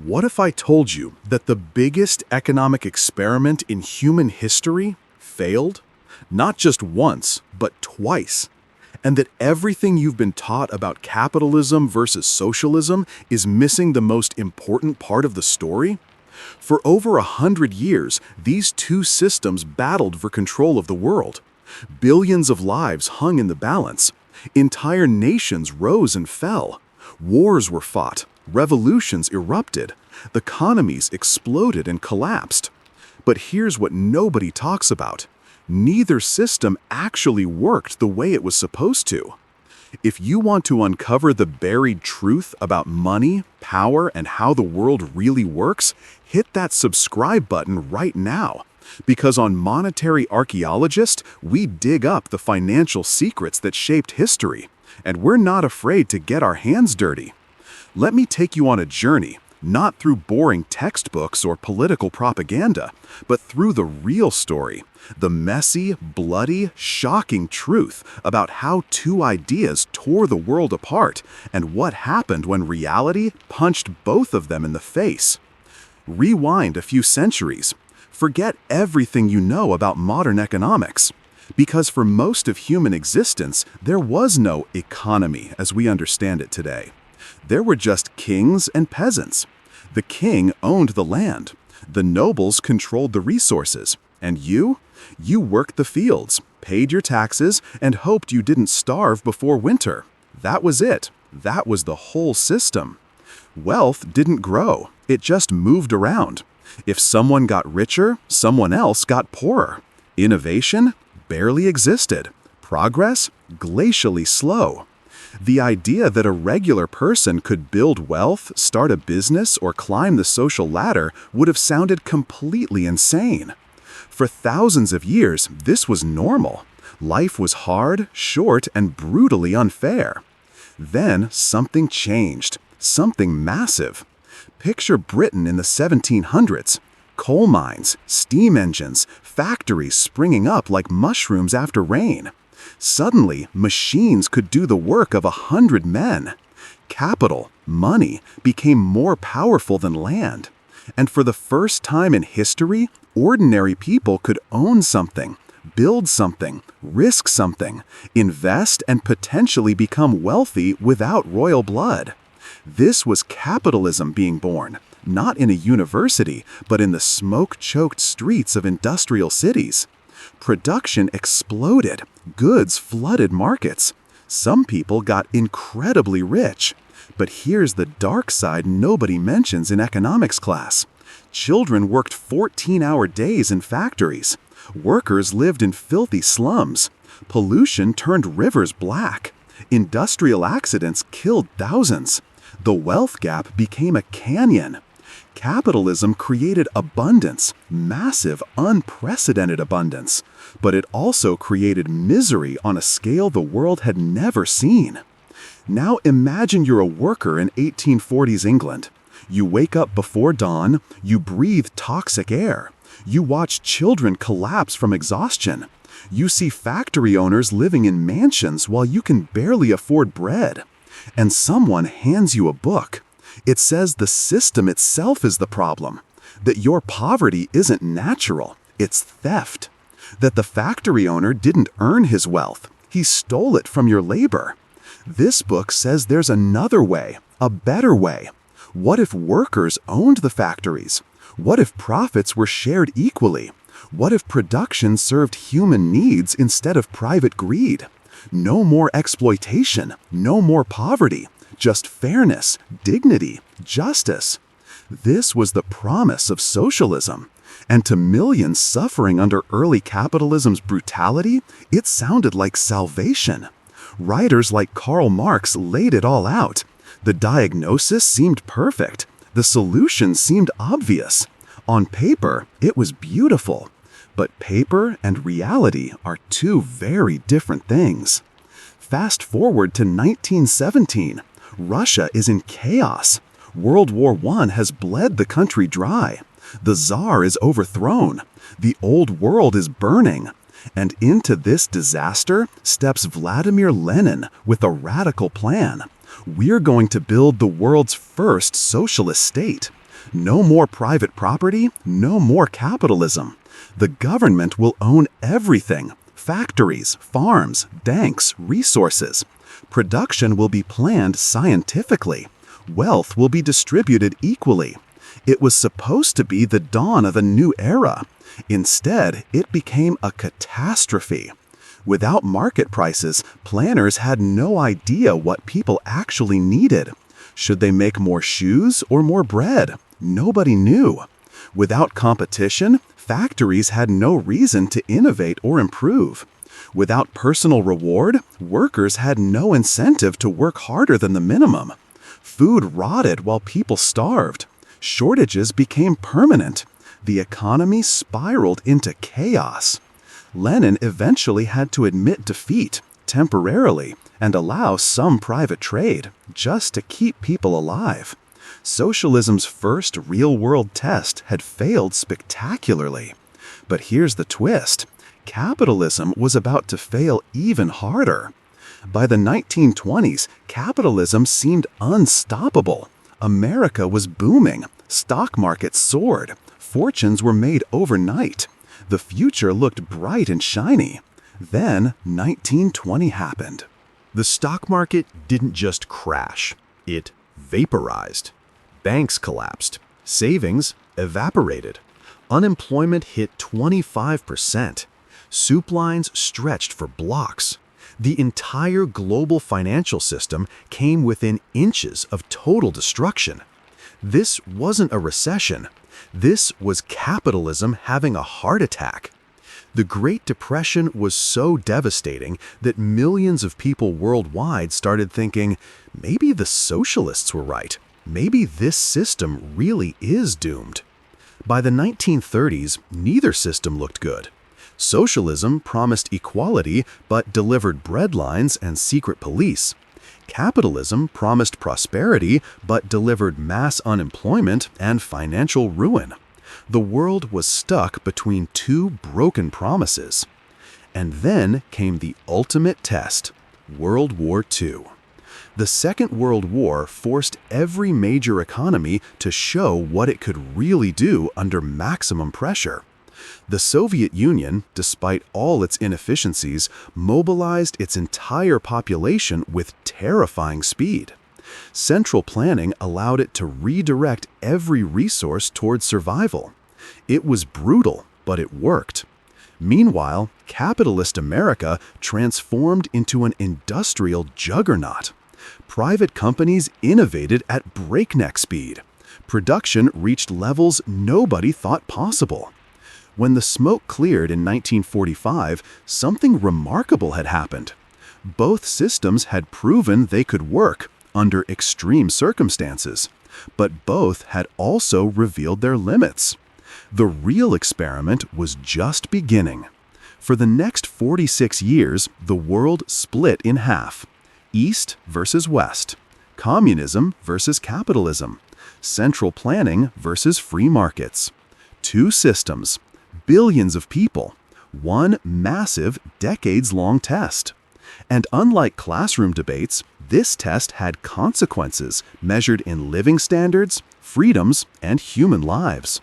What if I told you that the biggest economic experiment in human history failed? Not just once, but twice. And that everything you've been taught about capitalism versus socialism is missing the most important part of the story? For over 100 years, these two systems battled for control of the world. Billions of lives hung in the balance. Entire nations rose and fell. Wars were fought. Revolutions erupted. The economies exploded and collapsed. But here's what nobody talks about. Neither system actually worked the way it was supposed to. If you want to uncover the buried truth about money, power, and how the world really works, hit that subscribe button right now. Because on Monetary Archaeologist, we dig up the financial secrets that shaped history. And we're not afraid to get our hands dirty. Let me take you on a journey, not through boring textbooks or political propaganda, but through the real story, the messy, bloody, shocking truth about how two ideas tore the world apart and what happened when reality punched both of them in the face. Rewind a few centuries. Forget everything you know about modern economics. Because for most of human existence, there was no economy as we understand it today. There were just kings and peasants. The king owned the land. The nobles controlled the resources. And you worked the fields, paid your taxes, and hoped you didn't starve before winter. That was it. That was the whole system. Wealth didn't grow. It just moved around. If someone got richer, someone else got poorer. Innovation barely existed. Progress glacially slow. The idea that a regular person could build wealth, start a business, or climb the social ladder would have sounded completely insane. For thousands of years, this was normal. Life was hard, short, and brutally unfair. Then something changed, something massive. Picture Britain in the 1700s. Coal mines, steam engines, factories springing up like mushrooms after rain. Suddenly, machines could do the work of 100 men. Capital, money, became more powerful than land. And for the first time in history, ordinary people could own something, build something, risk something, invest, and potentially become wealthy without royal blood. This was capitalism being born, not in a university, but in the smoke-choked streets of industrial cities. Production exploded. Goods flooded markets. Some people got incredibly rich. But here's the dark side nobody mentions in economics class. Children worked 14-hour days in factories. Workers lived in filthy slums. Pollution turned rivers black. Industrial accidents killed thousands. The wealth gap became a canyon. Capitalism created abundance, massive, unprecedented abundance, but it also created misery on a scale the world had never seen. Now imagine you're a worker in 1840s England. You wake up before dawn, you breathe toxic air. You watch children collapse from exhaustion. You see factory owners living in mansions while you can barely afford bread. And someone hands you a book. It says the system itself is the problem, that your poverty isn't natural, it's theft, that the factory owner didn't earn his wealth, he stole it from your labor. This book says there's another way, a better way. What if workers owned the factories? What if profits were shared equally? What if production served human needs instead of private greed? No more exploitation, no more poverty. Just fairness, dignity, justice. This was the promise of socialism. And to millions suffering under early capitalism's brutality, it sounded like salvation. Writers like Karl Marx laid it all out. The diagnosis seemed perfect. The solution seemed obvious. On paper, it was beautiful. But paper and reality are two very different things. Fast forward to 1917. Russia is in chaos. World War I has bled the country dry. The Tsar is overthrown. The old world is burning. And into this disaster steps Vladimir Lenin with a radical plan. We're going to build the world's first socialist state. No more private property, no more capitalism. The government will own everything: factories, farms, banks, resources. Production will be planned scientifically. Wealth will be distributed equally. It was supposed to be the dawn of a new era. Instead, it became a catastrophe. Without market prices, planners had no idea what people actually needed. Should they make more shoes or more bread? Nobody knew. Without competition, factories had no reason to innovate or improve. Without personal reward, workers had no incentive to work harder than the minimum. Food rotted while people starved. Shortages became permanent. The economy spiraled into chaos. Lenin eventually had to admit defeat, temporarily, and allow some private trade, just to keep people alive. Socialism's first real-world test had failed spectacularly. But here's the twist. Capitalism was about to fail even harder. By the 1920s, capitalism seemed unstoppable. America was booming. Stock markets soared. Fortunes were made overnight. The future looked bright and shiny. Then 1920 happened. The stock market didn't just crash, it vaporized. Banks collapsed. Savings evaporated. Unemployment hit 25%. Soup lines stretched for blocks. The entire global financial system came within inches of total destruction. This wasn't a recession. This was capitalism having a heart attack. The Great Depression was so devastating that millions of people worldwide started thinking, maybe the socialists were right. Maybe this system really is doomed. By the 1930s, neither system looked good. Socialism promised equality but delivered breadlines and secret police. Capitalism promised prosperity but delivered mass unemployment and financial ruin. The world was stuck between two broken promises. And then came the ultimate test, World War II. The Second World War forced every major economy to show what it could really do under maximum pressure. The Soviet Union, despite all its inefficiencies, mobilized its entire population with terrifying speed. Central planning allowed it to redirect every resource towards survival. It was brutal, but it worked. Meanwhile, capitalist America transformed into an industrial juggernaut. Private companies innovated at breakneck speed. Production reached levels nobody thought possible. When the smoke cleared in 1945, something remarkable had happened. Both systems had proven they could work under extreme circumstances, but both had also revealed their limits. The real experiment was just beginning. For the next 46 years, the world split in half. East versus West. Communism versus capitalism. Central planning versus free markets. Two systems. Billions of people. One massive, decades-long test. And unlike classroom debates, this test had consequences measured in living standards, freedoms, and human lives.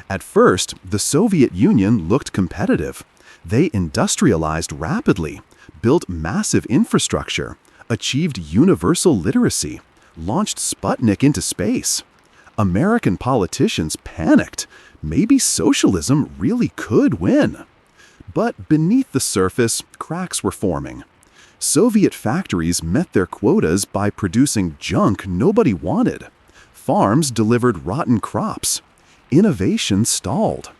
At first, the Soviet Union looked competitive. They industrialized rapidly, built massive infrastructure, achieved universal literacy, launched Sputnik into space. American politicians panicked. Maybe socialism really could win. But beneath the surface, cracks were forming. Soviet factories met their quotas by producing junk nobody wanted. Farms delivered rotten crops. Innovation stalled.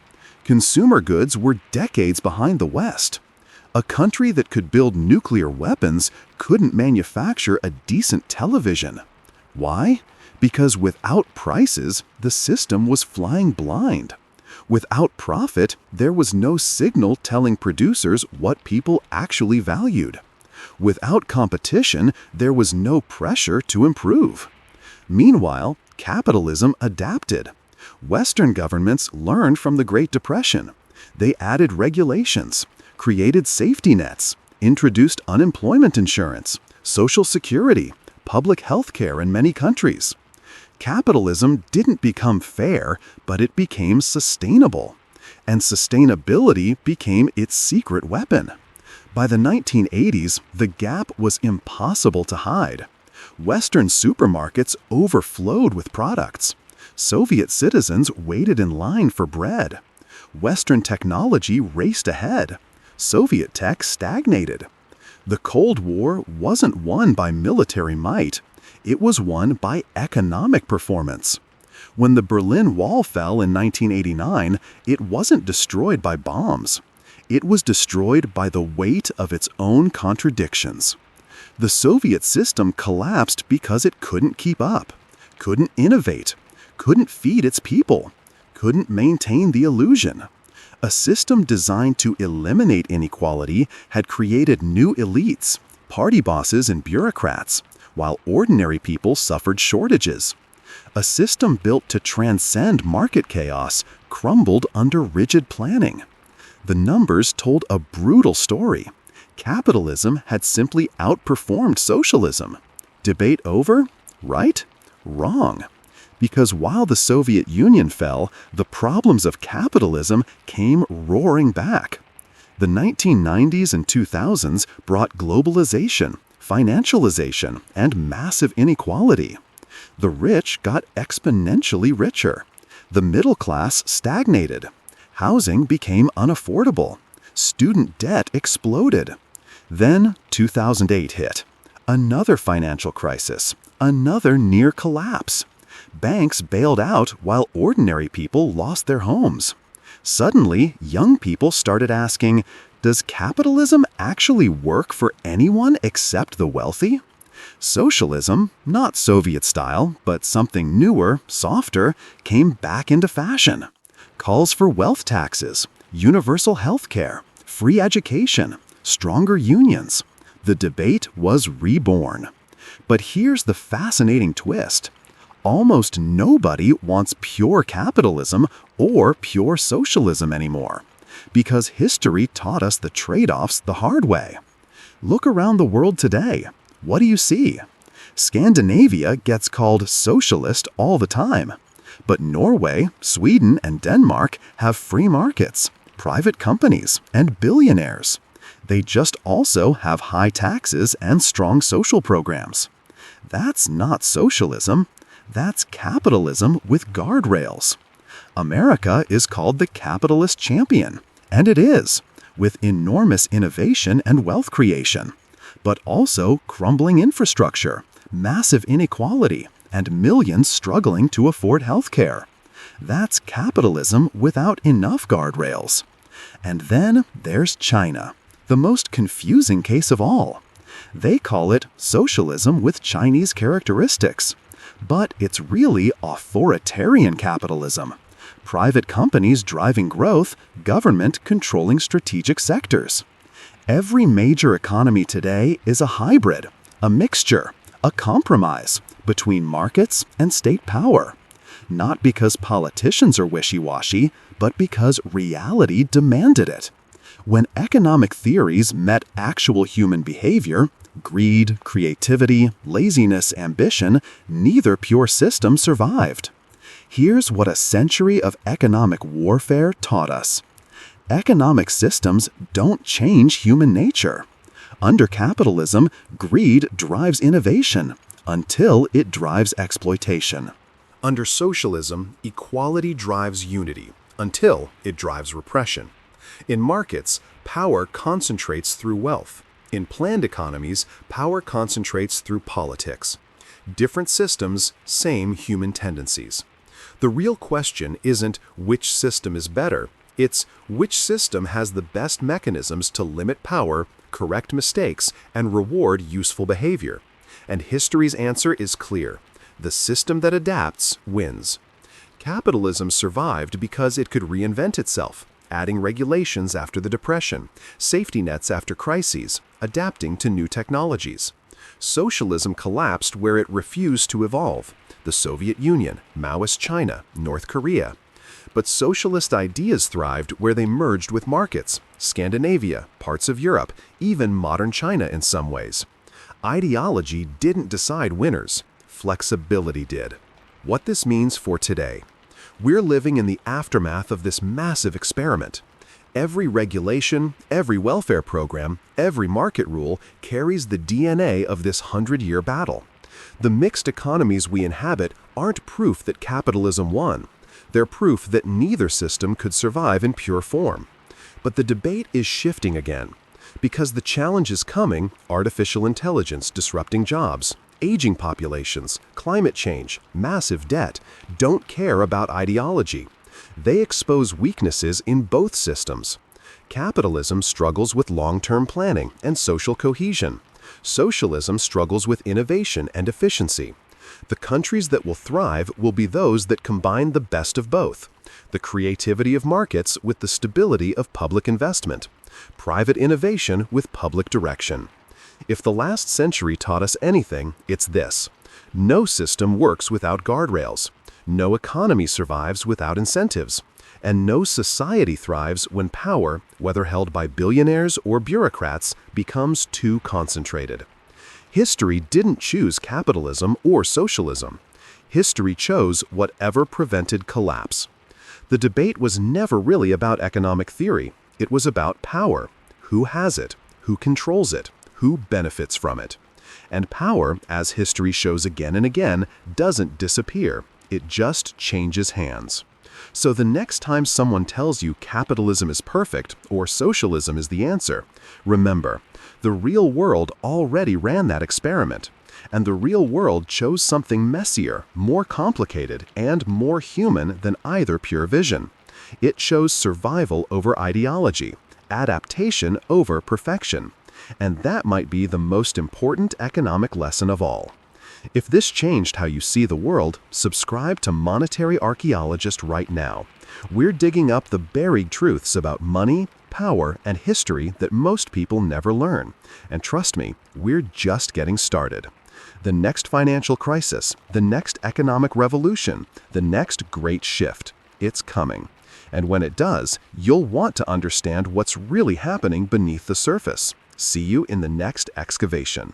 Consumer goods were decades behind the West. A country that could build nuclear weapons couldn't manufacture a decent television. Why? Because without prices, the system was flying blind. Without profit, there was no signal telling producers what people actually valued. Without competition, there was no pressure to improve. Meanwhile, capitalism adapted. Western governments learned from the Great Depression. They added regulations, created safety nets, introduced unemployment insurance, Social Security, public health care in many countries. Capitalism didn't become fair, but it became sustainable. And sustainability became its secret weapon. By the 1980s, the gap was impossible to hide. Western supermarkets overflowed with products. Soviet citizens waited in line for bread. Western technology raced ahead. Soviet tech stagnated. The Cold War wasn't won by military might. It was won by economic performance. When the Berlin Wall fell in 1989, it wasn't destroyed by bombs. It was destroyed by the weight of its own contradictions. The Soviet system collapsed because it couldn't keep up, couldn't innovate, couldn't feed its people, couldn't maintain the illusion. A system designed to eliminate inequality had created new elites, party bosses and bureaucrats, while ordinary people suffered shortages. A system built to transcend market chaos crumbled under rigid planning. The numbers told a brutal story. Capitalism had simply outperformed socialism. Debate over? Right? Wrong. Because while the Soviet Union fell, the problems of capitalism came roaring back. The 1990s and 2000s brought globalization, financialization, and massive inequality. The rich got exponentially richer. The middle class stagnated. Housing became unaffordable. Student debt exploded. Then 2008 hit. Another financial crisis. Another near collapse. Banks bailed out while ordinary people lost their homes. Suddenly, young people started asking, does capitalism actually work for anyone except the wealthy? Socialism, not Soviet style, but something newer, softer, came back into fashion. Calls for wealth taxes, universal health care, free education, stronger unions. The debate was reborn. But here's the fascinating twist. Almost nobody wants pure capitalism or pure socialism anymore, because history taught us the trade-offs the hard way. Look around the world today. What do you see? Scandinavia gets called socialist all the time. But Norway, Sweden, and Denmark have free markets, private companies, and billionaires. They just also have high taxes and strong social programs. That's not socialism. That's capitalism with guardrails. America is called the capitalist champion, and it is, with enormous innovation and wealth creation, but also crumbling infrastructure, massive inequality, and millions struggling to afford health care. That's capitalism without enough guardrails. And then there's China, the most confusing case of all. They call it socialism with Chinese characteristics. But it's really authoritarian capitalism. Private companies driving growth, government controlling strategic sectors. Every major economy today is a hybrid, a mixture, a compromise between markets and state power. Not because politicians are wishy-washy, but because reality demanded it. When economic theories met actual human behavior, greed, creativity, laziness, ambition, neither pure system survived. Here's what a century of economic warfare taught us. Economic systems don't change human nature. Under capitalism, greed drives innovation until it drives exploitation. Under socialism, equality drives unity until it drives repression. In markets, power concentrates through wealth. In planned economies, power concentrates through politics. Different systems, same human tendencies. The real question isn't which system is better, it's which system has the best mechanisms to limit power, correct mistakes, and reward useful behavior. And history's answer is clear. The system that adapts wins. Capitalism survived because it could reinvent itself, adding regulations after the Depression, safety nets after crises, adapting to new technologies. Socialism collapsed where it refused to evolve. The Soviet Union, Maoist China, North Korea. But socialist ideas thrived where they merged with markets, Scandinavia, parts of Europe, even modern China in some ways. Ideology didn't decide winners, flexibility did. What this means for today. We're living in the aftermath of this massive experiment. Every regulation, every welfare program, every market rule carries the DNA of this 100-year battle. The mixed economies we inhabit aren't proof that capitalism won. They're proof that neither system could survive in pure form. But the debate is shifting again. Because the challenge is coming, artificial intelligence disrupting jobs, aging populations, climate change, massive debt, don't care about ideology. They expose weaknesses in both systems. Capitalism struggles with long-term planning and social cohesion. Socialism struggles with innovation and efficiency. The countries that will thrive will be those that combine the best of both: the creativity of markets with the stability of public investment, private innovation with public direction. If the last century taught us anything, it's this: no system works without guardrails, no economy survives without incentives, and no society thrives when power, whether held by billionaires or bureaucrats, becomes too concentrated. History didn't choose capitalism or socialism. History chose whatever prevented collapse. The debate was never really about economic theory. It was about power. Who has it? Who controls it? Who benefits from it? And power, as history shows again and again, doesn't disappear. It just changes hands. So the next time someone tells you capitalism is perfect or socialism is the answer, remember, the real world already ran that experiment. And the real world chose something messier, more complicated, and more human than either pure vision. It chose survival over ideology, adaptation over perfection. And that might be the most important economic lesson of all. If this changed how you see the world, subscribe to Monetary Archaeologist right now. We're digging up the buried truths about money, power, and history that most people never learn. And trust me, we're just getting started. The next financial crisis, the next economic revolution, the next great shift, it's coming. And when it does, you'll want to understand what's really happening beneath the surface. See you in the next excavation.